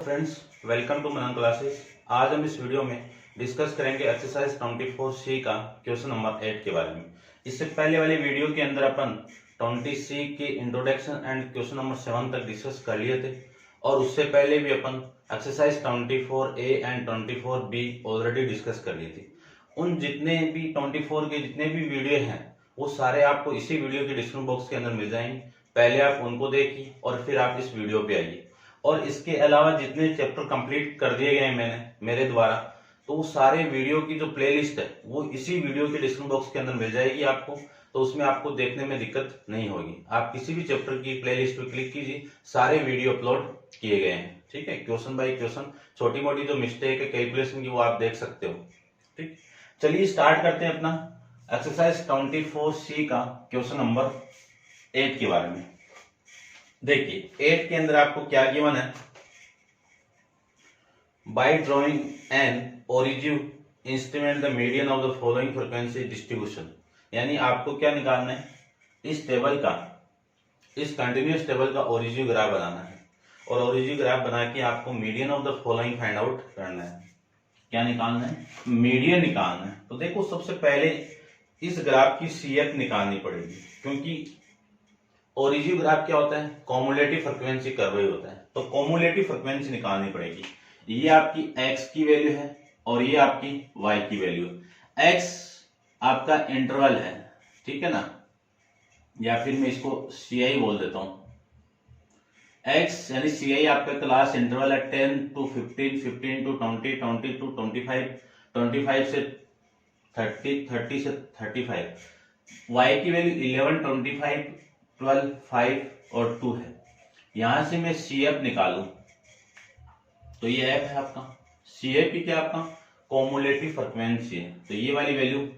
Friends, welcome to Manan classes. आज हम इस वीडियो में डिस्कस करेंगे एक्सरसाइज 24C का क्वेश्चन नंबर 8 के बारे में। इससे पहले वाले वीडियो के अंदर अपन 20C के इंट्रोडक्शन एंड क्वेश्चन नंबर 7 तक डिस्कस कर लिए थे और उससे पहले भी अपन exercise 24A and 24B already discuss कर लिए थे। उन जितने भी 24 के जितने भी वीडियो हैं वो सारे आपको इसी वीडियो के डिस्क्रिप्शन बॉक्स के अंदर मिल जाएंगे। पहले आप उनको देखिए और फिर आप इस वीडियो पे आइए। और इसके अलावा जितने चैप्टर कंप्लीट कर दिए गए मैंने मेरे द्वारा, तो वो सारे वीडियो की जो प्लेलिस्ट है वो इसी वीडियो के डिस्क्रिप्शन बॉक्स के अंदर मिल जाएगी आपको। तो उसमें आपको देखने में दिक्कत नहीं होगी। आप किसी भी चैप्टर की प्लेलिस्ट पे क्लिक कीजिए, सारे वीडियो अपलोड किए गए हैं। ठीक है, क्वेश्चन बाय क्वेश्चन छोटी मोटी जो मिस्टेक है कैलकुलेशन की वो आप देख सकते हो। ठीक, चलिए स्टार्ट करते हैं अपना एक्सरसाइज 24C का क्वेश्चन नंबर 8 के बारे में। देखिए 8 के अंदर आपको क्या गिवन है, bye drawing N origin instrument the median of the following frequency distribution. यानी आपको क्या निकालना है, इस टेबल का, इस कंटिन्यूअस टेबल का ओरिजिन ग्राफ बनाना है और ओरिजिन ग्राफ बना के आपको median of the following find out करना है। क्या निकालना है, मीडियन निकालना है। तो देखो सबसे पहले इस ग्राफ की CF निकालनी पड़ेगी, क्योंकि ओरिजिन ग्राफ क्या होता है, कॉमुलेटिव फ्रीक्वेंसी कर्व ही होता है। तो कॉमुलेटिव फ्रीक्वेंसी निकालनी पड़ेगी। ये आपकी x की वैल्यू है और ये आपकी y की वैल्यू है। x आपका इंटरवल है, ठीक है ना, या फिर मैं इसको CI बोल देता हूं। x यानी CI आपका क्लास इंटरवल है 10 to 15, 15 to 20, 20 to 25, 25 से 30, 30 से 35। y की वैल्यू 11, 25, 12, 5 और 2 है। यहां से मैं CF निकालूं तो ये F है आपका, CF क्या आपका कॉमुलेटिव फ्रीक्वेंसी है। तो ये वाली वैल्यू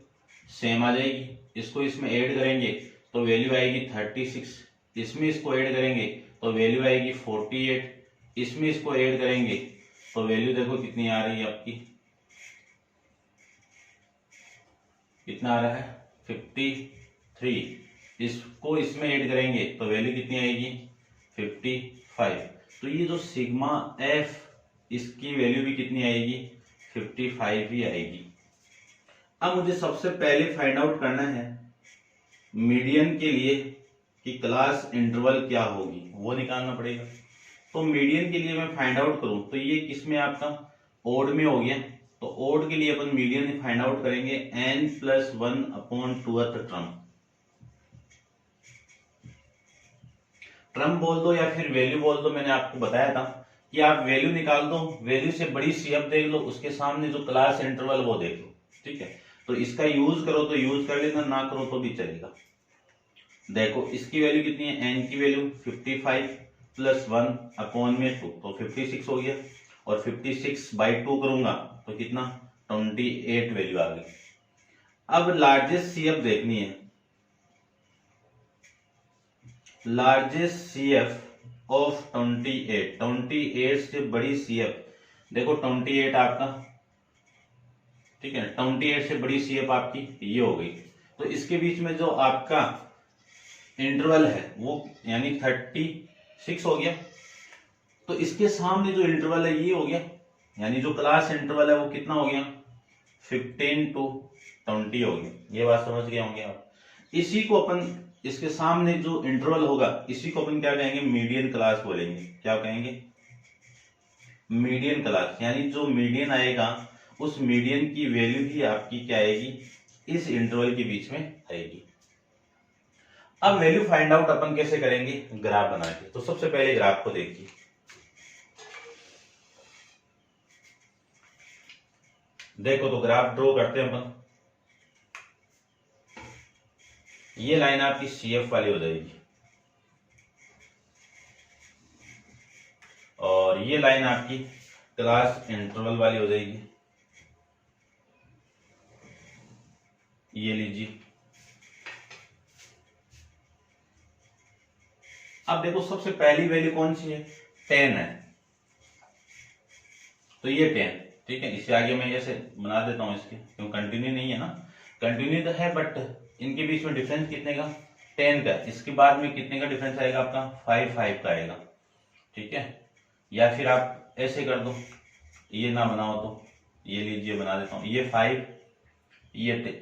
सेम आ जाएगी। इसको इसमें ऐड करेंगे तो वैल्यू आएगी 36, इसमें इसको ऐड करेंगे तो वैल्यू आएगी 48, इसमें इसको ऐड करेंगे तो वैल्यू देखो कितनी आ रही है आपकी, कितना आ रहा है 53। इसको इसमें ऐड करेंगे तो वैल्यू कितनी आएगी 55। तो ये जो सिग्मा F इसकी वैल्यू भी कितनी आएगी 55 ही आएगी। अब मुझे सबसे पहले फाइंड आउट करना है मीडियन के लिए कि क्लास इंटरवल क्या होगी, वो निकालना पड़ेगा। तो मीडियन के लिए मैं फाइंड आउट करूं तो ये किसमें आपका ओड में हो गया। तो ओड के लिए अपन मीडियन फाइंड आउट करेंगे n+1/2th ट्रम बोल दो या फिर वैल्यू बोल दो। मैंने आपको बताया था कि आप वैल्यू निकाल दो, वैल्यू से बड़ी CF देख लो, उसके सामने जो क्लास इंटरवल वो देख लो। ठीक है, तो इसका यूज करो तो यूज कर लेना, ना करो तो भी चलेगा। देखो इसकी वैल्यू कितनी है, n की वैल्यू 55 + 1/2 तो 56 हो गया और 56/2 करूंगा तो कितना 28 वैल्यू आ गई। अब लार्जेस्ट CF देखनी है, लार्जेस्ट CF ऑफ 28 से बड़ी CF। देखो 28 आपका, ठीक है, 28 से बड़ी CF आपकी ये हो गई। तो इसके बीच में जो आपका इंटरवल है वो यानी 36 हो गया। तो इसके सामने जो इंटरवल है ये हो गया, यानी जो क्लास इंटरवल है वो कितना हो गया 15 to 20 हो गया। ये बात समझ गए होंगे आप। इसी को अपन, इसके सामने जो इंटरवल होगा इसी को अपन क्या कहेंगे, मीडियन क्लास बोलेंगे। क्या कहेंगे, मीडियन क्लास। यानी जो मीडियन आएगा उस मीडियन की वैल्यू भी आपकी क्या आएगी, इस इंटरवल के बीच में आएगी। अब वैल्यू फाइंड आउट अपन कैसे करेंगे, ग्राफ बना के। तो सबसे पहले ग्राफ को देखिए, देखो तो ग्राफ ड्रॉ करते हैं अपन। ये लाइन आपकी CF वाली हो जाएगी और ये लाइन आपकी क्लास इंटरवल वाली हो जाएगी। ये लीजिए। अब देखो सबसे पहली वैल्यू कौन सी है, 10 है। तो ये 10, ठीक है। इससे आगे मैं ऐसे बना देता हूं इसके, क्यों कंटिन्यू नहीं है ना, कंटिन्यू तो है बट इनके बीच में डिफरेंस कितने का 10 का। इसके बाद में कितने का डिफरेंस आएगा आपका 5 का आएगा। ठीक है, या फिर आप ऐसे कर दो, ये ना बनाओ तो ये लीजिए बना देता हूँ। ये 5, ये 10,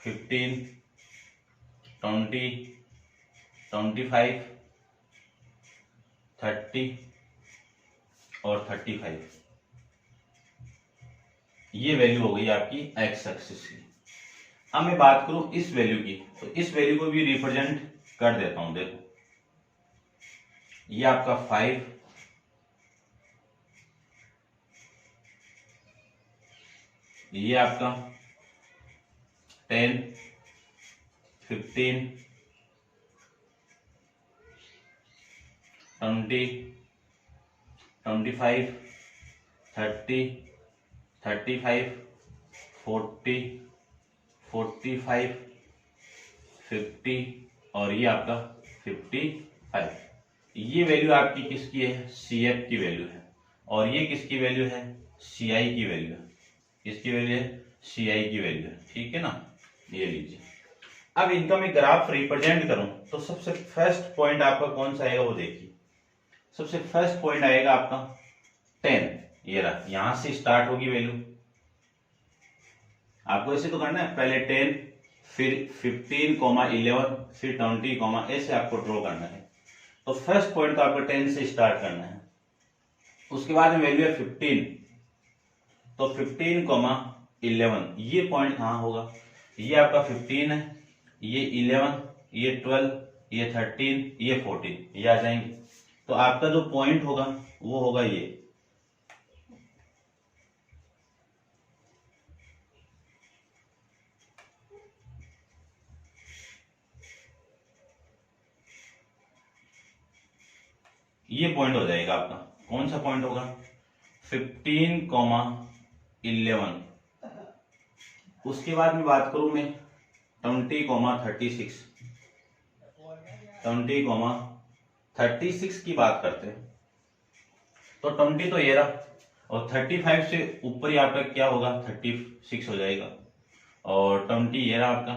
15, 20, 25, 30 और 35। ये वैल्यू हो गई आपकी एक्स एक्सिस की। अब मैं बात करूं इस वैल्यू की, तो इस वैल्यू को भी रिप्रेजेंट कर देता हूं। देखो ये आपका 5, ये आपका 10, 15, 20, 25, 30, 35, 40, 45, 50 और ये आपका 55। ये वैल्यू आपकी किसकी है? CF की वैल्यू है। और ये किसकी वैल्यू है? CI की वैल्यू है। किसकी वैल्यू है? CI की वैल्यू है। ठीक है ना, ये लीजिए। अब इनका मैं ग्राफ रिप्रेजेंट करूं तो सबसे फर्स्ट पॉइंट आपका कौन सा आएगा वो देखिए। सबसे फर्स्ट पॉइंट आएगा आपका 10, ये रहा, यहां से स्टार्ट होगी वैल्यू। आपको ऐसे तो करना है, पहले 10, फिर 15, 11, फिर 20, ऐसे आपको ड्रॉ करना है। तो फर्स्ट पॉइंट तो आपको 10 से स्टार्ट करना है। उसके बाद में वैल्यू है 15, तो 15, 11, ये पॉइंट कहां होगा? ये आपका 15 है, ये 11, ये 12, ये 13, ये 14, ये आ जाएंगे। तो आपका जो पॉइंट होगा वो होगा ये पॉइंट हो जाएगा आपका। कौन सा पॉइंट होगा? 15, 11। उसके बाद में बात करूं मैं 20, 36, 20, 36 की बात करते हैं। तो 20 तो ये रहा, और 35 से ऊपर ही आपका क्या होगा? 36 हो जाएगा। और 20 ये रहा आपका।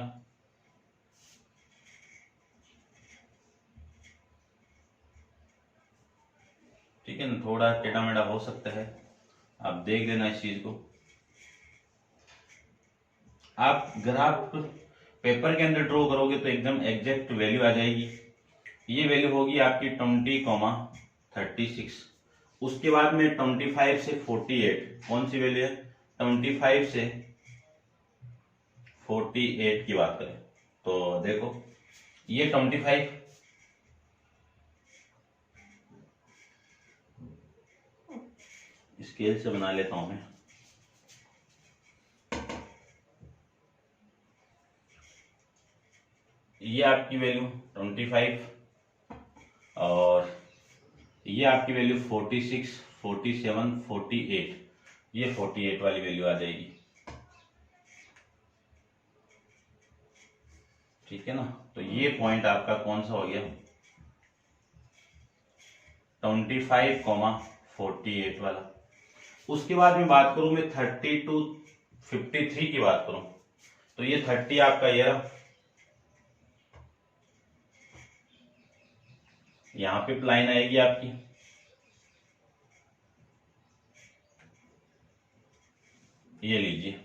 ठीक है ना, थोड़ा टेढ़ा मेढ़ा हो सकता है, आप देख लेना इस चीज को। आप ग्राफ पेपर के अंदर ड्रॉ करोगे तो एकदम एग्जैक्ट वैल्यू आ जाएगी। ये वैल्यू होगी आपकी 20, 36। उसके बाद में 25 से 48, कौन सी वैल्यू है? 25 से 48 की बात करें तो देखो ये 25, स्केल से बना लेता हूं मैं। ये आपकी वैल्यू 25 और ये आपकी वैल्यू 46, 47, 48, ये 48 वाली वैल्यू आ जाएगी। ठीक है ना, तो ये पॉइंट आपका कौन सा हो गया? 25, 48 वाला। उसके बाद में बात करूं मैं 30 to 53 की बात करूं तो ये 30 आपका ये रहा, यहां पे लाइन आएगी आपकी, ये लीजिए।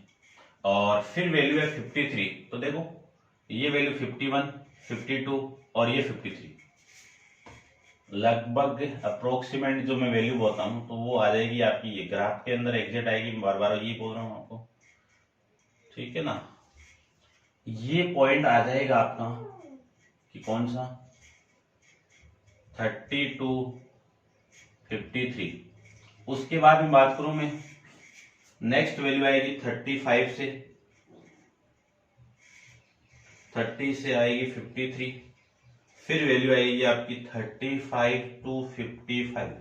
और फिर वैल्यू है 53, तो देखो ये वैल्यू 51, 52 और ये 53, लगभग अप्रोक्सीमेट जो मैं वैल्यू बताऊं तो वो आ जाएगी आपकी, ये ग्राफ के अंदर एग्जैक्ट आएगी। मैं बार बार ये बोल रहा हूं आपको, ठीक है ना। ये पॉइंट आ जाएगा आपका कि कौन सा? 30 to 53। उसके बाद में बात करूं मैं, नेक्स्ट वैल्यू आएगी 35 से, 30 से आएगी 53, फिर वैल्यू आएगी आपकी 35 to 55।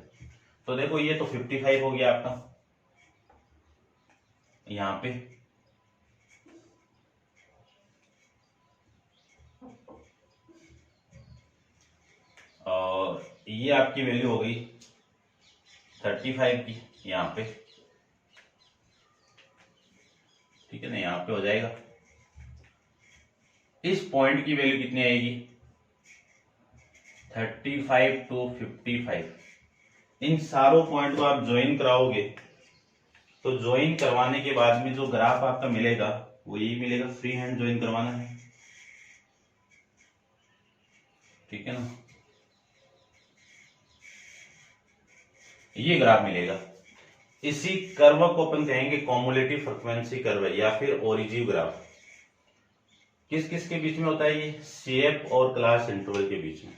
तो देखो ये तो 55 हो गया आपका यहाँ पे, और ये आपकी वैल्यू हो गई 35 की यहाँ पे। ठीक है ना, यहाँ पे हो जाएगा। इस पॉइंट की वैल्यू कितनी आएगी? 35 to 55। इन सारों पॉइंट को आप ज्वाइन कराओगे तो ज्वाइन करवाने के बाद में जो ग्राफ आपका मिलेगा वो यही मिलेगा। फ्री हैंड ज्वाइन करवाना है, ठीक है ना। ये ग्राफ मिलेगा। इसी कर्व को अपन कहेंगे कॉमुलेटिव फ्रीक्वेंसी कर्व या फिर ओरिजिव ग्राफ। किस किस के बीच में होता है ये? शेप और क्लास इंटरवल के बीच में।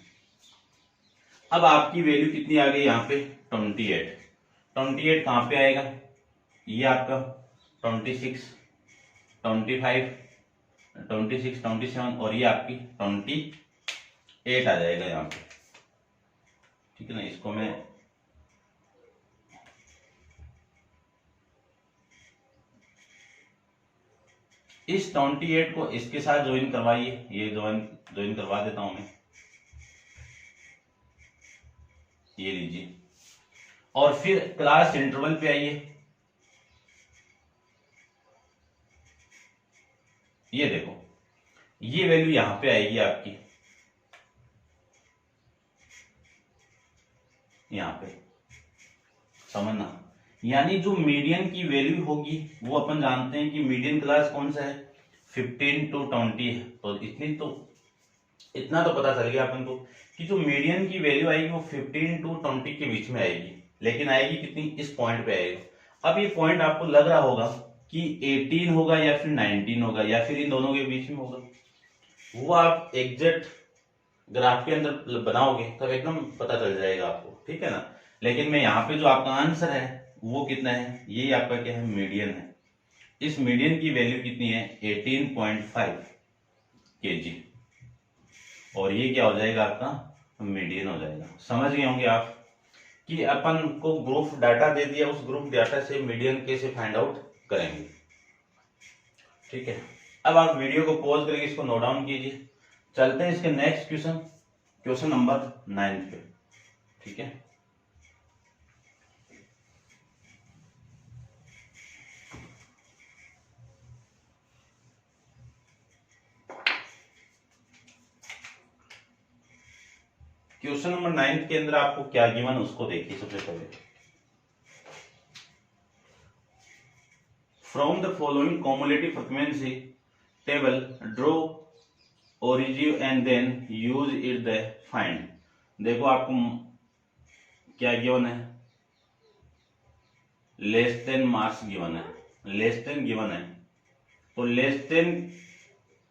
अब आपकी वैल्यू कितनी आ गई यहाँ पे? 28। 28 कहां पे आएगा? ये आपका 26, 25, 26, 27 और ये आपकी 28 आ जाएगा यहाँ पे, ठीक है ना। इसको मैं इस 28 को इसके साथ ज्वाइन करवाइए। ये ज्वाइन करवा देता हूं मैं, ये लीजिए। और फिर क्लास इंटरवल पे आइए। ये देखो, ये वैल्यू यहां पे आएगी आपकी, यहां पे, समझना। यानी जो मीडियन की वैल्यू होगी वो अपन जानते हैं कि मीडियन क्लास कौन सा है? 15 to 20 है। तो इतना तो पता चल गया अपन को कि जो मीडियन की वैल्यू आएगी वो 15 to 20 के बीच में आएगी। लेकिन आएगी कितनी? इस पॉइंट पे आएगा। अब ये पॉइंट आपको लग रहा होगा कि 18 होगा या फिर 19 होगा या फिर इन दोनों के बीच में होगा। वो आप एग्जैक्ट ग्राफ के अंदर बनाओगे तब एकदम पता चल जाएगा आपको, ठीक है ना। लेकिन मैं यहाँ पे जो आपका आंसर है वो कितना है? ये आपका क्या है? मीडियन है। इस मीडियन की वैल्यू कितनी है? 18.5 kg। और ये क्या हो जाएगा? आपका मीडियन हो जाएगा। समझ गए होंगे आप कि अपन को ग्रुप डाटा दे दिया, उस ग्रुप डाटा से मीडियन कैसे फाइंड आउट करेंगे, ठीक है। अब आप वीडियो को पॉज करके इसको नोट डाउन कीजिए। चलते हैं इसके नेक्स्ट क्वेश्चन नंबर 9 पे, ठीक है। क्वेश्चन नंबर 9 के अंदर आपको क्या गिवन उसको देखिए। सबसे पहले, from the following cumulative frequency table draw origin and then use it the find. देखो आपको क्या गिवन है? लेस देन मार्क्स गिवन है, लेस देन गिवन है। तो लेस देन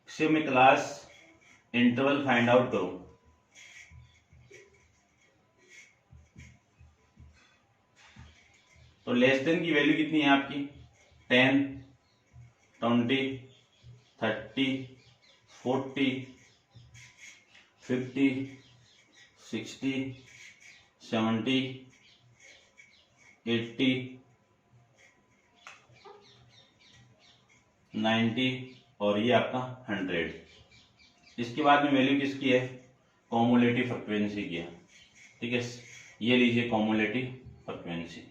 से मैं क्लास इंटरवल फाइंड आउट करूं तो लेस देन की वैल्यू कितनी है आपकी? 10, 20, 30, 40, 50, 60, 70, 80, 90 और ये आपका 100। इसके बाद में वैल्यू किसकी है? कॉमुलेटिव फ्रीक्वेंसी की है, ठीक है। ये लीजिए कॉमुलेटिव फ्रीक्वेंसी।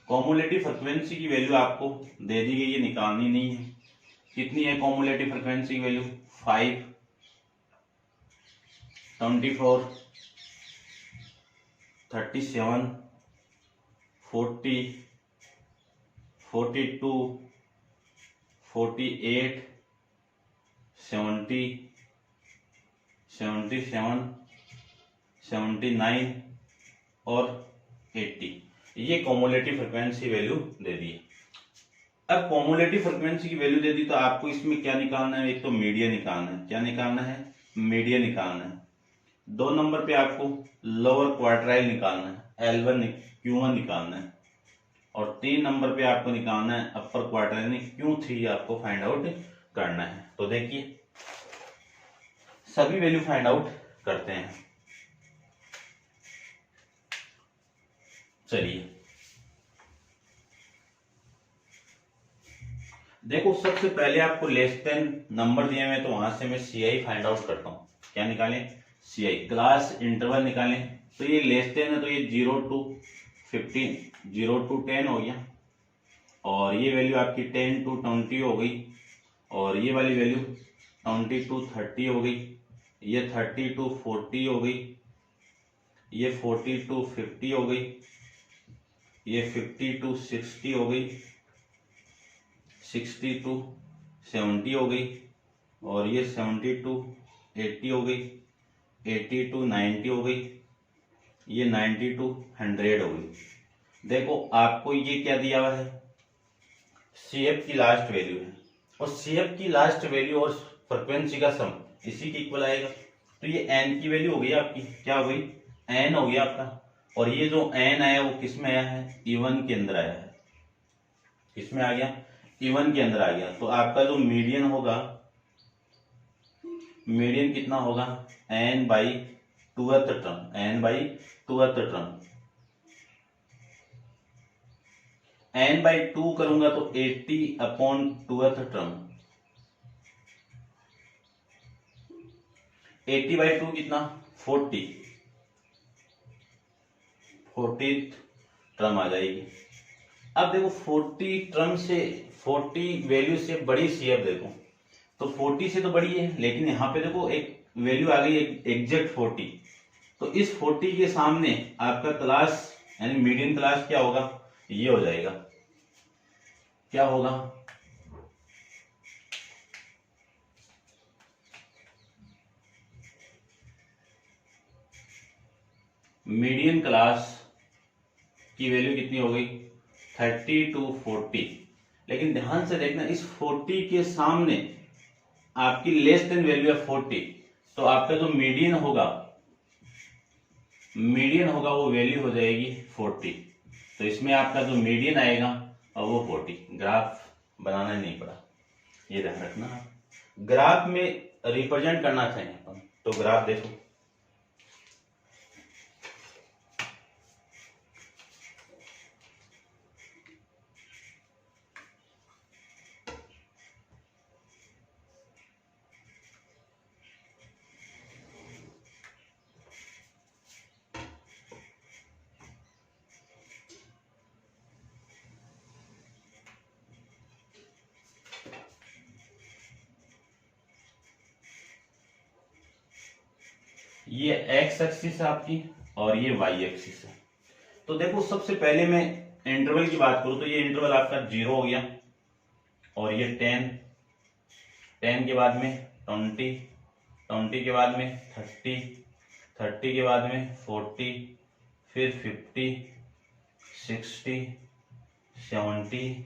कॉमुलेटिव फ्रीक्वेंसी की वैल्यू आपको दे दी गई है, निकालनी नहीं है। कितनी है कॉमुलेटिव फ्रीक्वेंसी की वैल्यू? 5, 24, 37, 40, 42, 48, 70, 77, 79 और 80। ये कॉमुलेटिव फ्रीक्वेंसी वैल्यू दे दी। अब कॉमुलेटिव फ्रीक्वेंसी की वैल्यू दे दी तो आपको इसमें क्या निकालना है? एक तो मीडियन निकालना है। क्या निकालना है? मीडियन निकालना है। 2 नंबर पे आपको लोअर क्वार्टाइल निकालना है, L1 Q1 निकालना है। और 3 नंबर पे आपको निकालना है अपर क्वार्टाइल Q3 आपको फाइंड आउट करना है। तो देखिए सभी वैल्यू फाइंड आउट करते हैं। चलिए देखो, सबसे पहले आपको लेस देन नंबर दिए हुए तो वहां से मैं CI फाइंड आउट करता हूं। क्या निकालें? CI क्लास इंटरवल निकालें। तो ये लेस देन है तो ये 0 to 15, 0 to 10 हो गया। और ये वैल्यू आपकी 10 to 20 हो गई। और ये वाली वैल्यू 20 to 30 हो गई। ये 30 to 40 हो गई। ये 40 to 50 हो गई, ये 50 to 60 हो गई, 60 to 70 हो गई, और ये 70 to 80 हो गई, 80 to 90 हो गई, ये 90 to 100 हो गई। देखो आपको ये क्या दिया हुआ है, CF की लास्ट वैल्यू है, और CF की लास्ट वैल्यू और फ्रिक्वेंसी का सम इसी के इक्वल आएगा। तो ये n की वैल्यू हो गई आपकी, क्या हो गई, n हो गया आपका, और ये जो n आया वो किस में आया है, E1 के अंदर आया है। किसमें आ गया, E1 के अंदर आ गया। तो आपका जो मीडियन होगा, मीडियन कितना होगा, n by 2th term, n by 2th term, n by 2 करूंगा तो 80 अपॉन 2th टर्म, 80 बाई 2 कितना, 40 टर्म आ जाएगी। अब देखो 40 टर्म से, 40 वैल्यू से बड़ी CF देखो, तो 40 से तो बड़ी है, लेकिन यहाँ पे देखो एक वैल्यू आ गई एग्जैक्ट 40। तो इस 40 के सामने आपका क्लास यानी मीडियन क्लास क्या होगा, ये हो जाएगा, क्या होगा, मीडियन क्लास की वैल्यू कितनी हो गई, 30 to 40। लेकिन ध्यान से देखना, इस 40 के सामने आपकी लेस देन वैल्यू है 40, तो आपका जो मीडियन होगा, वो वैल्यू हो जाएगी 40। तो इसमें आपका जो मीडियन आएगा और वो 40। ग्राफ बनाना नहीं पड़ा, ये ध्यान रखना। ग्राफ में रिप्रेजेंट करना चाहिए अपन, तो ग्राफ देखो, ये एक्स एक्सिस है आपकी और ये वाई एक्सिस है। तो देखो सबसे पहले मैं इंटरवल की बात करूं तो ये इंटरवल आपका 0 हो गया, और ये 10, 10 के बाद में 20, 20 के बाद में 30, 30 के बाद में 40, फिर 50, 60, 70,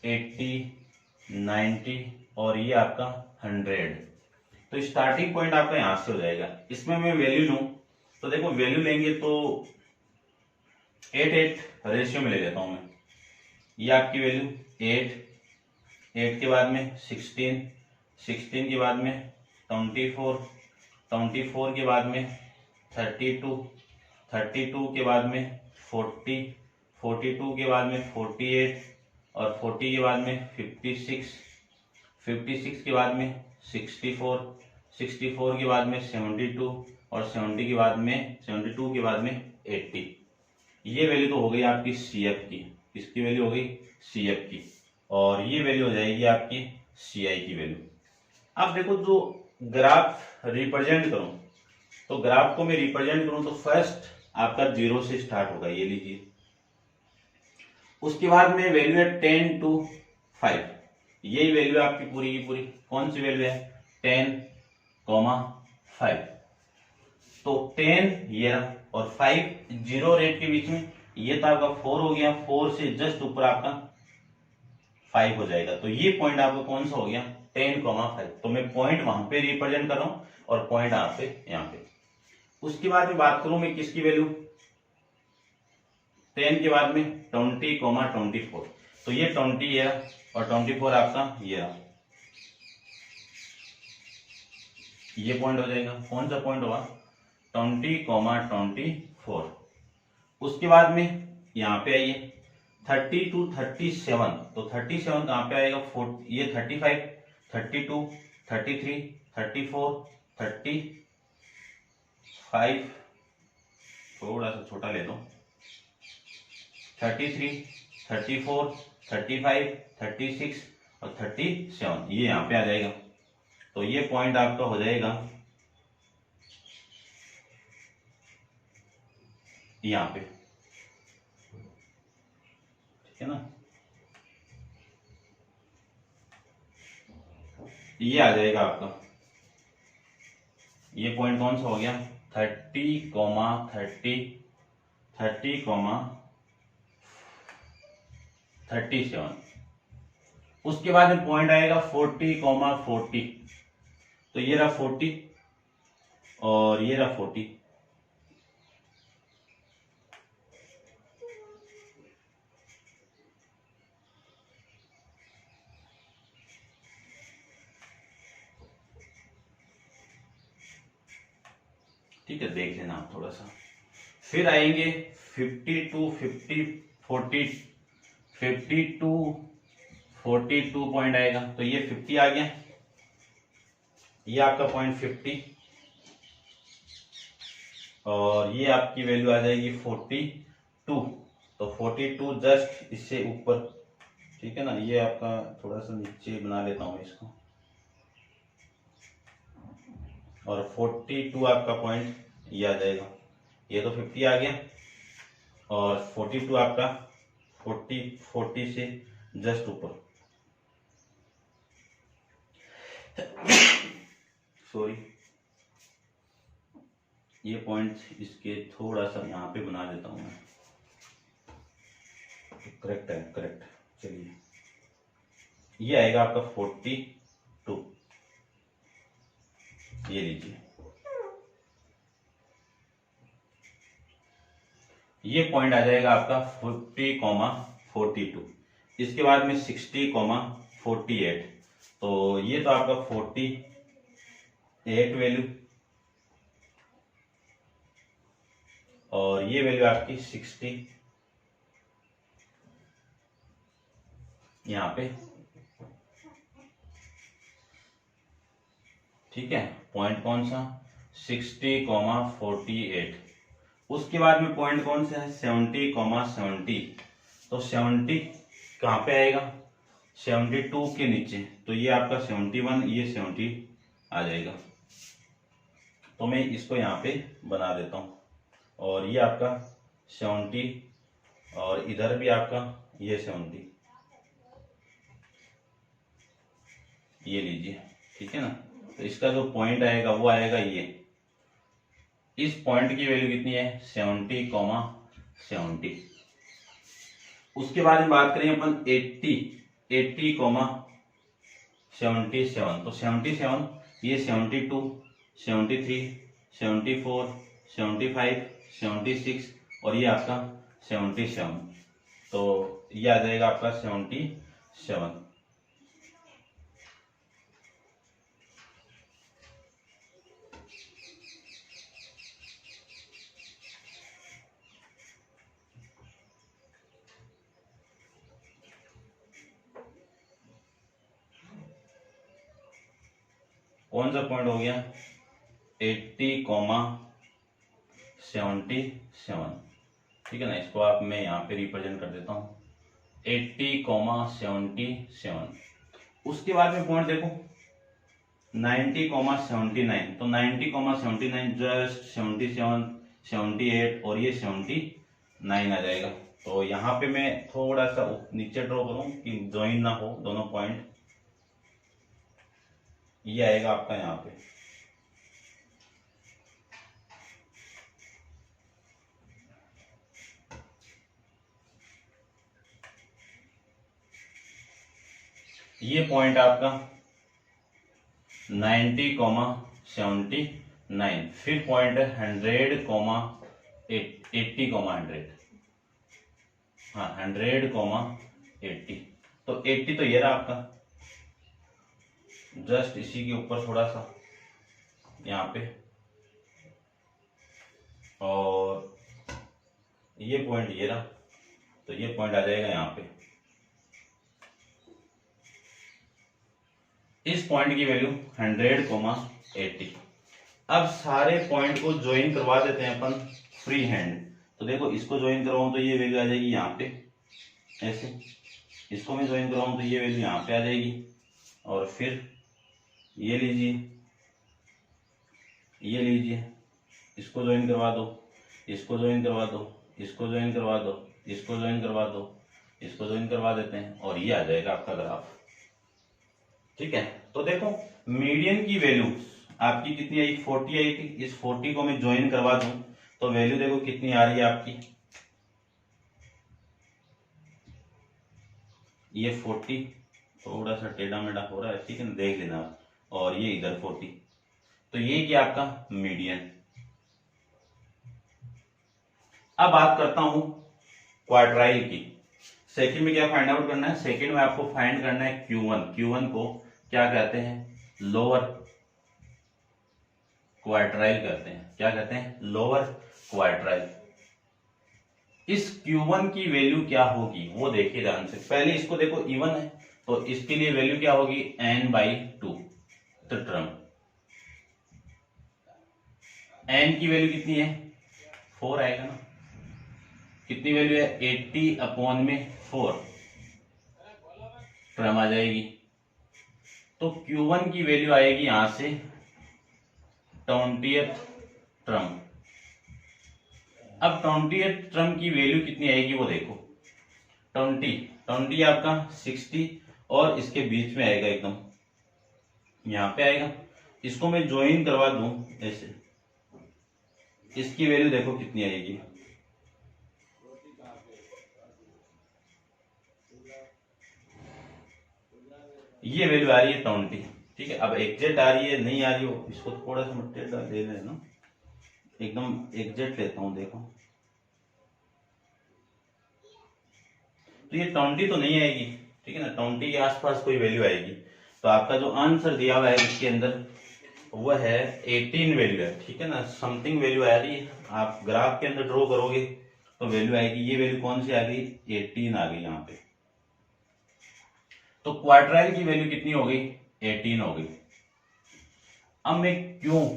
80, 90 और ये आपका 100। तो स्टार्टिंग पॉइंट आपका यहां से हो जाएगा। इसमें मैं वैल्यू लूं तो देखो वैल्यू लेंगे तो 8:8 रेशियो में ले लेता हूं मैं। ये आपकी वैल्यू 8, 8 के बाद में 16, 16 के बाद में 24, 24 के बाद में 32, 32 के बाद में 40, 42 के बाद में 48 और 40 के बाद में 56, 56 के बाद में 64, 64 के बाद में 72 और 70 के बाद में 72 के बाद में 80। ये वैल्यू तो हो गई आपकी CF की, इसकी वैल्यू हो गई CF की, और ये वैल्यू हो जाएगी आपकी CI की वैल्यू। अब देखो जो ग्राफ रिप्रेजेंट करूं तो ग्राफ को मैं रिप्रेजेंट करूं तो फर्स्ट आपका 0 से स्टार्ट होगा, ये लीजिए। उसके बाद में वैल्यू है 10 to 5, यही वैल्यू आपकी पूरी की पूरी। कौन सी वैल्यू है, 10, 5। तो 10 ये रहा और 5 0 और 8 के बीच में, ये तो आपका 4 हो गया, 4 से जस्ट ऊपर आपका 5 हो जाएगा। तो ये पॉइंट आपका कौन सा हो गया, 10, 5। तो मैं पॉइंट वहां पे रिप्रेजेंट कर रहा हूं और पॉइंट यहाँ पे। उसके बाद में बात करूं मैं किसकी वैल्यू, 10 के बाद में 20, 24। तो ये 20 ये रहा और 24 आपका ये रहा, ये पॉइंट हो जाएगा। कौन सा पॉइंट होगा, 20, 24। उसके बाद में यहाँ पे आइए 30 to 37। तो 37 कहाँ पे आएगा, ये 35, 32, 33, 34, 35, थोड़ा सा छोटा ले लो, 33, 34, 35, 36 और 37, ये यहाँ पे आ जाएगा। तो ये पॉइंट आपका हो जाएगा यहाँ पे, ठीक है ना। ये आ जाएगा आपका, ये पॉइंट कौन सा हो गया, 30,37। उसके बाद में पॉइंट आएगा 40,40। तो ये रहा 40 और ये रहा 40। ठीक है, देख लेना आप थोड़ा सा। फिर आएंगे 52 पॉइंट आएगा, तो ये 50 आ गया, ये आपका पॉइंट 50 और ये आपकी वैल्यू आ जाएगी 42। तो 42 जस्ट इससे ऊपर, ठीक है ना। ये आपका थोड़ा सा नीचे बना लेता हूं इसको, और 42 आपका पॉइंट ये आ जाएगा। ये तो 50 आ गया और 42 आपका 40 से जस्ट ऊपर, सॉरी, ये पॉइंट इसके थोड़ा सा यहाँ पे बना देता हूं मैं, करेक्ट है, करेक्ट। चलिए, ये आएगा आपका 42, ये लीजिए। ये पॉइंट आ जाएगा आपका 50,42। इसके बाद में 60,48। तो ये तो आपका 48 वैल्यू और ये वैल्यू आपकी 60 यहाँ पे, ठीक है। पॉइंट कौन सा, 60,48। उसके बाद में पॉइंट कौन सा है, 70,70। तो 70 कहाँ पे आएगा, 72 के नीचे। तो ये आपका 71, ये 70 आ जाएगा। तो मैं इसको यहाँ पे बना देता हूँ, और ये आपका 70 और इधर भी आपका ये 70, ये लीजिए, ठीक है ना। तो इसका जो पॉइंट आएगा वो आएगा ये, इस पॉइंट की वैल्यू कितनी है, 70,70। उसके बाद में बात करें अपन 80,77। तो 77, ये 72, 73, 74, 75, 76 और ये आपका 77। तो ये आ जाएगा आपका 77। कौन सा पॉइंट हो गया, 80,77, ठीक है ना। इसको आप मैं यहाँ पे रिप्रेजेंट कर देता हूँ, 80,77। उसके बाद में पॉइंट देखो 90,79। तो 90,79 जस्ट 77, 78 और ये 79 आ जाएगा। तो यहाँ पे मैं थोड़ा सा नीचे ड्रॉ करूँ कि ज्वाइन ना हो दोनों पॉइंट। ये आएगा आपका यहाँ पे, ये पॉइंट आपका 90,79। फिर पॉइंट है 100,80,100। हाँ, 100,80। तो 80 तो ये रहा आपका, जस्ट इसी के ऊपर थोड़ा सा यहाँ पे, और ये पॉइंट ये रहा। तो ये पॉइंट आ जाएगा यहाँ पे। इस पॉइंट की वैल्यू 100,80। अब सारे पॉइंट को ज्वाइन करवा देते हैं अपन फ्री हैंड। तो देखो, इसको ज्वाइन करवाऊं तो ये वैल्यू आ जाएगी यहाँ पे ऐसे, इसको मैं ज्वाइन करवाऊं तो ये वैल्यू यहाँ पे आ जाएगी, और फिर ये लीजिए, ये लीजिए, इसको ज्वाइन करवा दो, इसको ज्वाइन करवा दो, इसको ज्वाइन करवा दो, इसको ज्वाइन करवा दो, इसको ज्वाइन करवा देते हैं और ये आ जाएगा आपका ग्राफ। ठीक है, तो देखो मीडियन की वैल्यू आपकी कितनी आई, 40 आई थी। इस 40 को मैं ज्वाइन करवा दूं तो वैल्यू देखो कितनी आ रही है आपकी, ये 40 थोड़ा सा टेढ़ा मेढ़ा हो रहा है, ठीक है ना, देख लेना, और ये इधर 40, तो ये क्या आपका मीडियन। अब बात करता हूं क्वार्टाइल की। सेकंड में क्या फाइंड आउट करना है, सेकंड में आपको फाइंड करना है Q1। Q1 को क्या कहते हैं, लोअर क्वार्टाइल कहते हैं। क्या कहते हैं, लोअर क्वार्टाइल। इस Q1 की वैल्यू क्या होगी वो देखिए ध्यान से। पहले इसको देखो इवन है तो इसके लिए वैल्यू क्या होगी, n/2 टर्म। n की वैल्यू कितनी है, 4 आएगा ना, कितनी वैल्यू है, 80/4 टर्म आ जाएगी। तो Q1 की वैल्यू आएगी यहां से 20th टर्म। अब 20th टर्म की वैल्यू कितनी आएगी वो देखो, 20 आपका 60 और इसके बीच में आएगा एकदम, यहां पे आएगा। इसको मैं ज्वाइन करवा दूं ऐसे, इसकी वैल्यू देखो कितनी आएगी, ये वैल्यू आ रही है 20। ठीक है, अब एग्जैक्ट आ रही है नहीं आ रही हो, इसको थोड़ा सा मटेरियल दे लेना, एकदम एग्जैक्ट लेता हूं देखो, तो ये 20 तो नहीं आएगी, ठीक है ना, 20 के आसपास कोई वैल्यू आएगी। तो आपका जो आंसर दिया हुआ है इसके अंदर वो है 18 वैल्यू है, ठीक है ना, समथिंग वैल्यू आ रही है। आप ग्राफ के अंदर ड्रॉ करोगे तो वैल्यू आएगी, ये वैल्यू कौन सी आ गई, 18 आ गई यहाँ पे। तो क्वार्टाइल की वैल्यू कितनी हो गई, 18 हो गई। अब मैं क्यों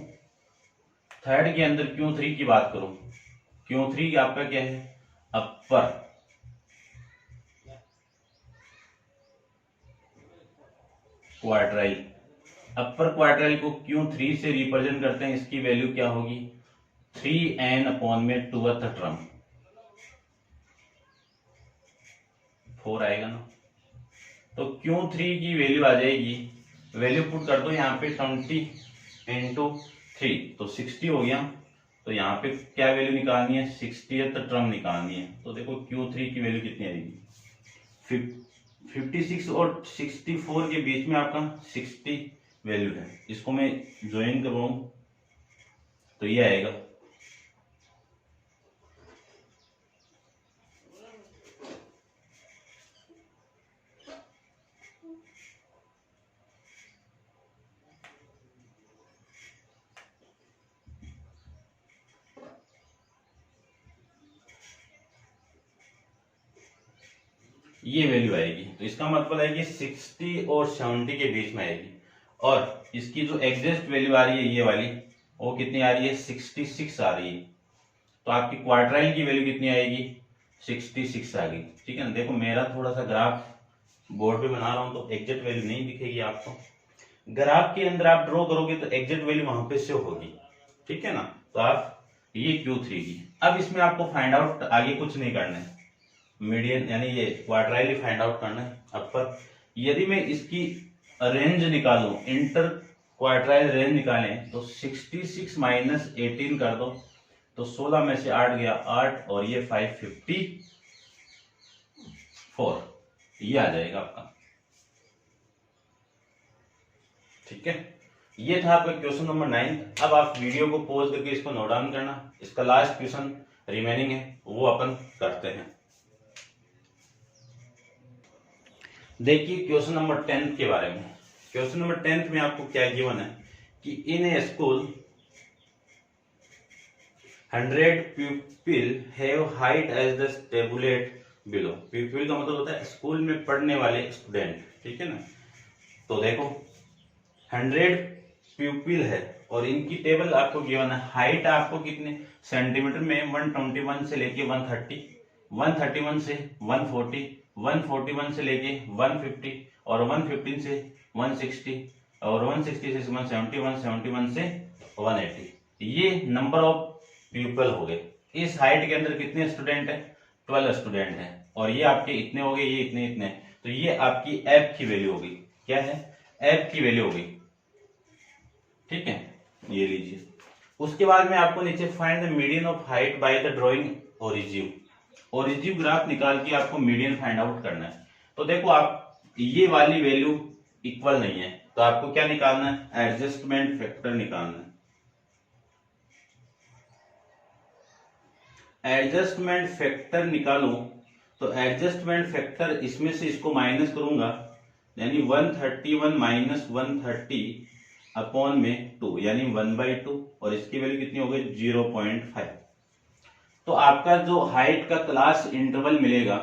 थर्ड के अंदर Q3 की बात करूं, Q3 आपका क्या है, अपर क्वार्टाइल। अपर क्वार्टाइल को Q3 से रिप्रेजेंट करते हैं, इसकी वैल्यू क्या होगी, 3n/2th टर्म, 4 आएगा ना। तो Q3 की वैल्यू आ जाएगी, वैल्यू पुट कर दो यहाँ पे 20 × 3 तो 60 हो गया। तो यहाँ पे क्या वैल्यू निकालनी है, 60th टर्म निकालनी है। तो देखो Q3 की वैल्यू कितनी आएगी, 56 और 64 के बीच में आपका 60 वैल्यू है। इसको मैं ज्वाइन करवाऊं तो ये आएगा, ये वैल्यू आएगी। तो इसका मतलब है कि 60 और 70 के बीच में आएगी। और इसकी जो एग्जैक्ट वैल्यू आ रही है ये वाली, वो कितनी आ रही है, 66 आ रही है। तो आपकी क्वार्टाइल की वैल्यू कितनी आएगी, 66 आ गई। ठीक है ना, देखो मेरा थोड़ा सा ग्राफ बोर्ड पे बना रहा हूं तो एग्जैक्ट वैल्यू नहीं दिखेगी आपको, ग्राफ के अंदर आप ड्रॉ करोगे तो एग्जैक्ट वैल्यू वहां पे शो होगी। ठीक है ना, तो आप ये Q3 की। अब इसमें आपको फाइंड आउट आगे कुछ नहीं करना है, मीडियन यानी ये क्वार्टाइल फाइंड आउट करना है अपर। यदि मैं इसकी रेंज निकालूं, इंटर क्वार्टाइल रेंज निकालें तो 66 - 18 कर दो तो 16 में से 8 गया 8 और ये 554, ये आ जाएगा आपका। ठीक है, ये था आपका क्वेश्चन नंबर 9। अब आप वीडियो को पॉज करके इसको नोट डाउन करना, इसका लास्ट क्वेश्चन रिमेनिंग है वो अपन करते हैं। देखिए क्वेश्चन नंबर 10 के बारे में। क्वेश्चन नंबर 10 में आपको क्या गिवन है कि in a school 100 people have height as the tabulate below. People का मतलब होता है स्कूल में पढ़ने वाले स्टूडेंट। ठीक है ना, तो देखो 100 पीपल है और इनकी टेबल आपको गिवन है। हाइट आपको कितने सेंटीमीटर में, 121 से लेके 130, 131 से 140, 141 से लेके 150 और 115 से 160 और 160 से 171, 171 से 180। ये नंबर ऑफ पीपल हो गए। इस हाइट के अंदर कितने स्टूडेंट है? 12 स्टूडेंट है, और ये आपके इतने हो गए, ये इतने इतने, तो ये आपकी एफ की वैल्यू होगी। क्या है? एफ की वैल्यू होगी। ठीक है, ये लीजिए। उसके बाद में आपको नीचे find the median of height by the drawing origin. Origin graph निकाल के आपको मीडियन फाइंड आउट करना है। तो देखो आप ये वाली वैल्यू इक्वल नहीं है, तो आपको क्या निकालना है? एडजस्टमेंट फैक्टर निकालना है। एडजस्टमेंट फैक्टर निकालूं तो एडजस्टमेंट फैक्टर इसमें से इसको माइनस करूंगा, यानी 131 माइनस 130 अपॉन में 2, यानी 1/2, और इसकी वैल्यू कितनी हो गई? 0.5। तो आपका जो हाइट का क्लास इंटरवल मिलेगा,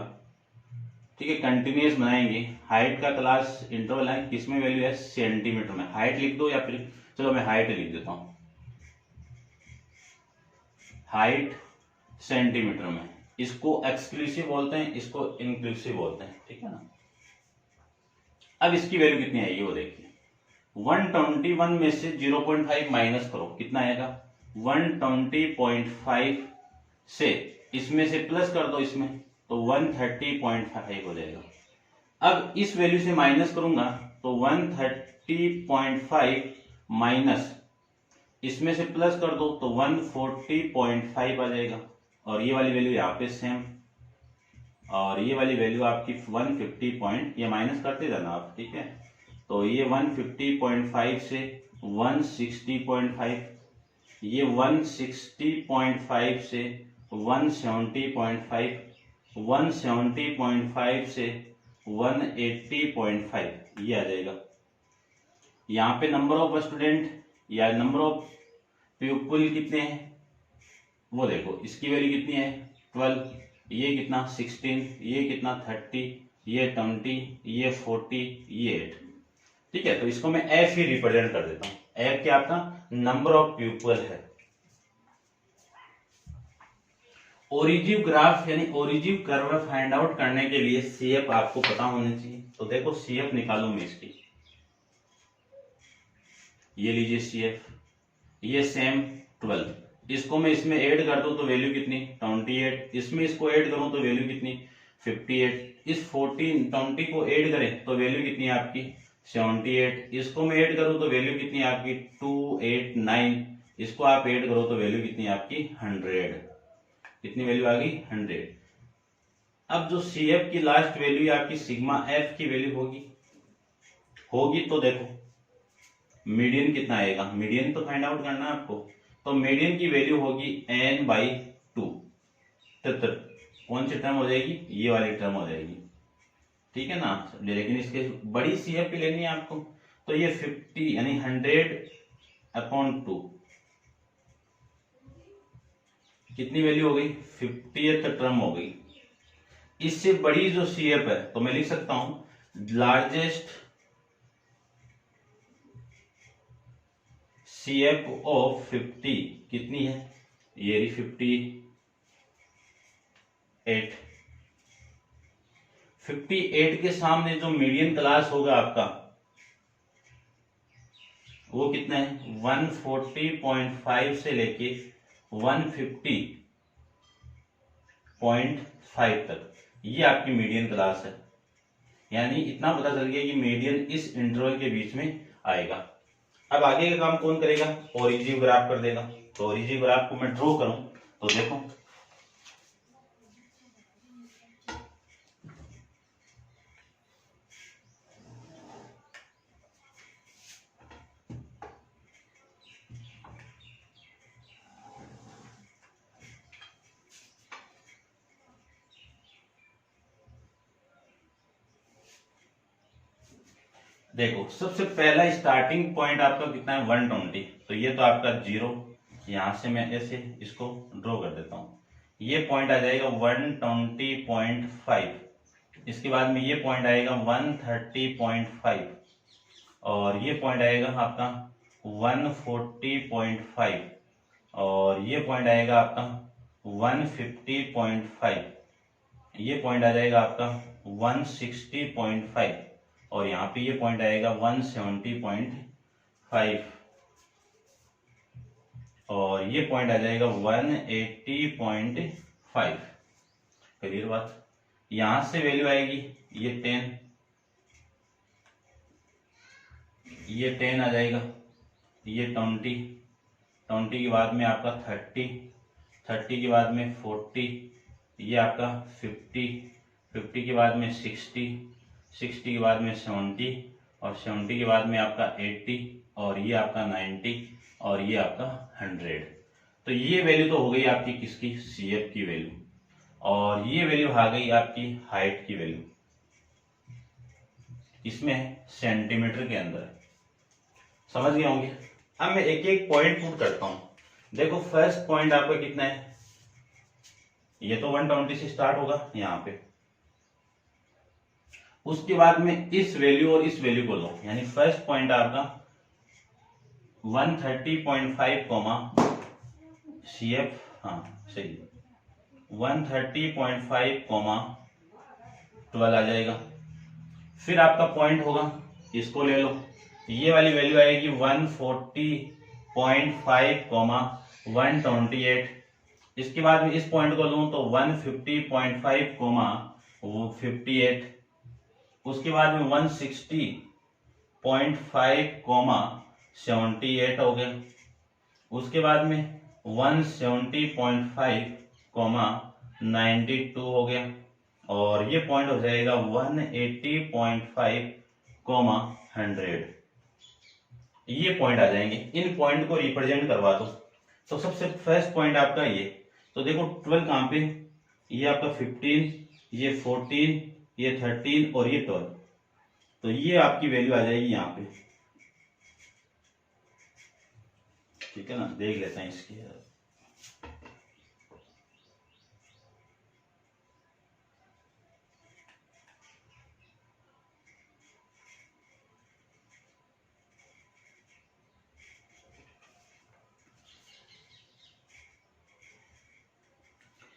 ठीक है, कंटिन्यूअस बनाएंगे, हाइट का क्लास इंटरवल है, किसमें वैल्यू है? सेंटीमीटर में। हाइट लिख दो, या फिर चलो मैं हाइट लिख देता हूं, हाइट सेंटीमीटर में। इसको एक्सक्लूसिव बोलते हैं, इसको इंक्लूसिव बोलते हैं, ठीक है ना। अब इसकी वैल्यू कितनी आएगी वो देखिए। 121 में से 0.5 माइनस करो, कितना आएगा? 120.5 से इसमें से प्लस कर दो इसमें, तो 130.5 हो जाएगा। अब इस वैल्यू से माइनस करूंगा तो 130.5 माइनस इसमें से प्लस कर दो तो 140.5 आ जाएगा, और ये वाली वैल्यू यहाँ पे सेम, और ये वाली वैल्यू आपकी 150 ये माइनस करते जाना आप, ठीक है। तो ये 150.5 से 160.5, ये 160.5 से 170.5, 170.5 से 180.5, ये आ जाएगा। यहाँ पे नंबर ऑफ स्टूडेंट या नंबर ऑफ पीपल कितने हैं वो देखो। इसकी वैल्यू कितनी है? 12, ये कितना? 16, ये कितना? 30, ये 20, ये 40, ये 8। ठीक है, तो इसको मैं एफ ही रिप्रेजेंट कर देता हूं। एफ क्या? आपका नंबर ऑफ पीपल है। ओरिजिन ग्राफ यानी ओरिजिन कर्व फाइंड आउट करने के लिए सीएफ आपको पता होना चाहिए। तो देखो सीएफ निकालू मैं इसकी, ये लीजिए सीएफ, ये सेम 12, इसको मैं इसमें ऐड कर दूं तो वैल्यू कितनी? 28, इसमें इसको ऐड करूं तो वैल्यू कितनी? 58, इस 20 को ऐड करें तो वैल्यू कितनी है आपकी? 78, इसको मैं ऐड करूं तो वैल्यू कितनी है आपकी? 289, इसको आप ऐड करो तो वैल्यू कितनी है आपकी? 100। कितनी वैल्यू आ गई? 100। अब जो सीएफ की लास्ट वैल्यू आपकी सिग्मा एफ की वैल्यू होगी तो देखो मीडियन कितना आएगा? मीडियन तो फाइंड आउट करना है आपको। तो मीडियन की वैल्यू होगी n/2। तो कौन सी टर्म हो जाएगी? ये वाली टर्म हो जाएगी, ठीक है ना। लेकिन इसके बड़ी सीएफ की लेनी है आपको, तो ये 50 यानी 100/2 कितनी वैल्यू हो गई? 50th टर्म हो गई। इससे बड़ी जो सीएफ है तो मैं लिख सकता हूं लार्जेस्ट सीएफ ऑफ 50 कितनी है? ये 58। 58 के सामने जो मीडियन क्लास होगा आपका वो कितना है? 140.5 से लेके 150.5 तक, ये आपकी मीडियन क्लास है। यानी इतना पता चल गया कि मीडियन इस इंटरवल के बीच में आएगा। अब आगे का काम कौन करेगा? ओरिजिन ग्राफ कर देगा। तो ओरिजिन ग्राफ को मैं ड्रॉ करूं तो देखो देखो सबसे पहला स्टार्टिंग पॉइंट आपका कितना है? 120। तो ये तो आपका 0, यहां से मैं ऐसे इसको ड्रॉ कर देता हूं। ये पॉइंट आ जाएगा 120.5, इसके बाद में ये पॉइंट आएगा 130.5, और ये पॉइंट आएगा आपका 140.5, और ये पॉइंट आएगा आपका 150.5, ये पॉइंट आ जाएगा आपका 160.5, और यहाँ पे ये पॉइंट आएगा 170.5, और ये पॉइंट आ जाएगा 180.5। क्लियर बात। यहां से वैल्यू आएगी ये 10, ये 10 आ जाएगा, ये 20 के बाद में आपका 30 के बाद में 40, ये आपका 50 के बाद में 60 के बाद में 70 और 70 के बाद में आपका 80 और ये आपका 90 और ये आपका 100। तो ये वैल्यू तो हो गई आपकी किसकी, CF की वैल्यू। और ये वैल्यू आ गई आपकी हाइट की वैल्यू, इसमें सेंटीमीटर के अंदर। समझ गए होंगे। अब मैं एक एक पॉइंट पुट करता हूं। देखो फर्स्ट पॉइंट आपका कितना है, ये तो 120 से स्टार्ट होगा यहां पे। उसके बाद में इस वैल्यू और इस वैल्यू को लो, यानी फर्स्ट पॉइंट आपका 130.5 CF, हाँ सही, 130.5 आ जाएगा। फिर आपका पॉइंट होगा, इसको ले लो, ये वाली वैल्यू आएगी 140.5 128। इसके बाद में इस पॉइंट को लूं तो 150.5 58। उसके बाद में 160.5 78 हो गया। उसके बाद में 170.5 92 हो गया। और ये पॉइंट हो जाएगा 180.5 100। ये पॉइंट आ जाएंगे। इन पॉइंट को रिप्रेजेंट करवा दो। तो सबसे फर्स्ट पॉइंट आपका ये, तो देखो 12 कहां पे, ये आपका 15, ये 14, ये 13 और ये 12। तो ये आपकी वैल्यू आ जाएगी यहाँ पे। ठीक है ना, देख लेते हैं इसकी।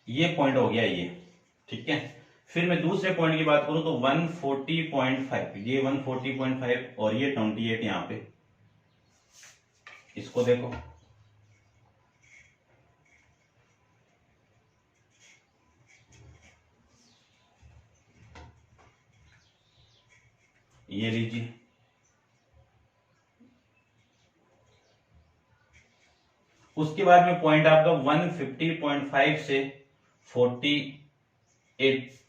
ये पॉइंट हो गया ये, ठीक है। फिर मैं दूसरे पॉइंट की बात करूं तो 140.5, ये 140.5 और ये 28 यहां पे। इसको देखो, ये लीजिए, उसके बाद में पॉइंट आपका 150.5 से 48।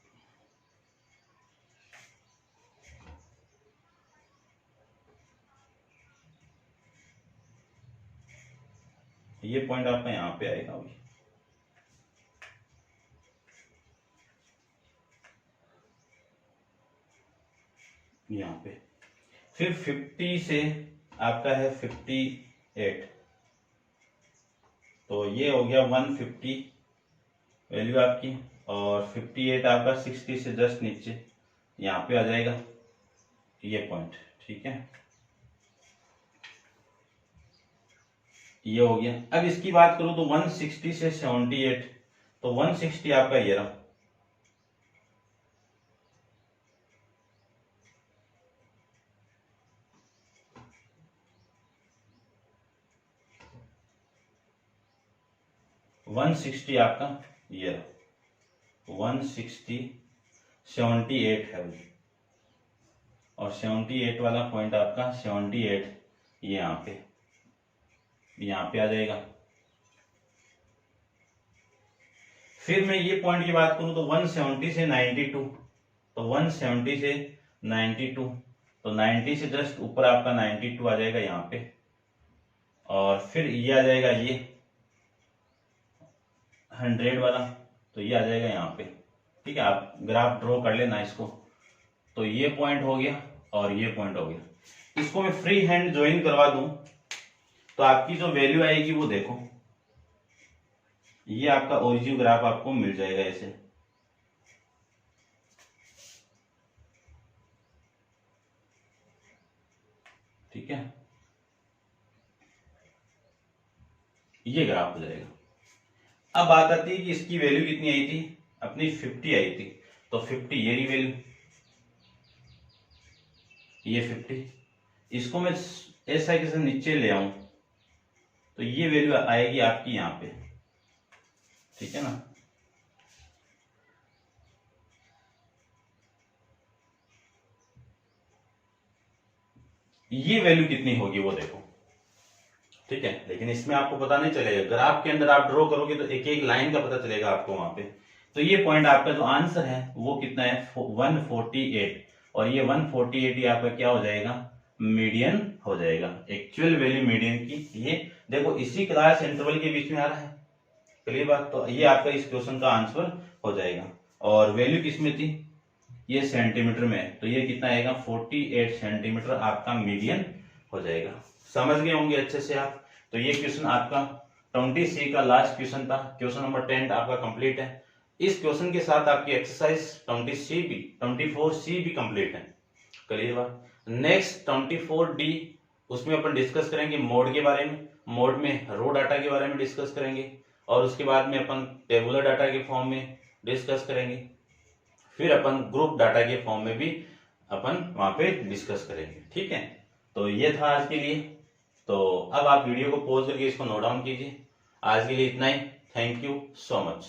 ये पॉइंट आपका यहां पे आएगा अभी, यहां पे। फिर 50 से आपका है 58, तो ये हो गया 150 वैल्यू आपकी। और 58 आपका 60 से जस्ट नीचे यहाँ पे आ जाएगा ये पॉइंट, ठीक है। ये हो गया। अब इसकी बात करूं तो 160 से 78, तो 160 आपका ये रहा, आपका ये रहा 160 78 है वो। और 78 वाला पॉइंट आपका 78 ये यहाँ पे आ जाएगा। फिर मैं ये पॉइंट की बात करूं तो 170 से 92, तो 170 से 92, तो 90 से जस्ट ऊपर आपका 92 आ जाएगा यहाँ पे। और फिर ये आ जाएगा ये 100 वाला, तो ये आ जाएगा यहाँ पे, ठीक है। आप ग्राफ ड्रॉ कर लेना इसको। तो ये पॉइंट हो गया और ये पॉइंट हो गया। इसको मैं फ्री हैंड ज्वाइन करवा दूं तो आपकी जो वैल्यू आएगी वो देखो, ये आपका ओरिजिन ग्राफ आपको मिल जाएगा ऐसे, ठीक है। ये ग्राफ हो जाएगा। अब बात आती है कि इसकी वैल्यू कितनी आई थी, अपनी 50 आई थी। तो 50 ये रही वैल्यू, ये 50। इसको मैं ऐसा कैसे नीचे ले आऊं, तो ये वैल्यू आएगी आपकी यहाँ पे, ठीक है ना। ये वैल्यू कितनी होगी वो देखो, ठीक है। लेकिन इसमें आपको पता नहीं चलेगा, ग्राफ के अंदर आप ड्रॉ करोगे तो एक एक लाइन का पता चलेगा आपको वहां पे। तो ये पॉइंट आपका जो आंसर है वो कितना है 148, और ये 148 ही आपका क्या हो जाएगा, मीडियन हो जाएगा, एक्चुअल वैल्यू मीडियन की। ये देखो इसी क्लास इंटरवल के बीच में आ रहा है, क्लियर बात। तो ये आपका इस क्वेश्चन का आंसर हो जाएगा। और वैल्यू किसमें थी, ये सेंटीमीटर में है, तो ये कितना आएगा 48 सेंटीमीटर आपका मीडियन हो जाएगा। समझ गए होंगे अच्छे से आप। तो ये क्वेश्चन आपका 20C का लास्ट क्वेश्चन था, क्वेश्चन नंबर 10 आपका कंप्लीट है। इस क्वेश्चन के साथ आपकी एक्सरसाइज 24C भी कंप्लीट है, क्लियर बात। नेक्स्ट 24D, उसमें अपन डिस्कस करेंगे मोड के बारे में, मोड में रो डाटा के बारे में डिस्कस करेंगे, और उसके बाद में अपन टेबुलर डाटा के फॉर्म में डिस्कस करेंगे, फिर अपन ग्रुप डाटा के फॉर्म में भी अपन वहां पे डिस्कस करेंगे, ठीक है। तो ये था आज के लिए। तो अब आप वीडियो को पॉज करके इसको नोट डाउन कीजिए। आज के लिए इतना ही। Thank you so much.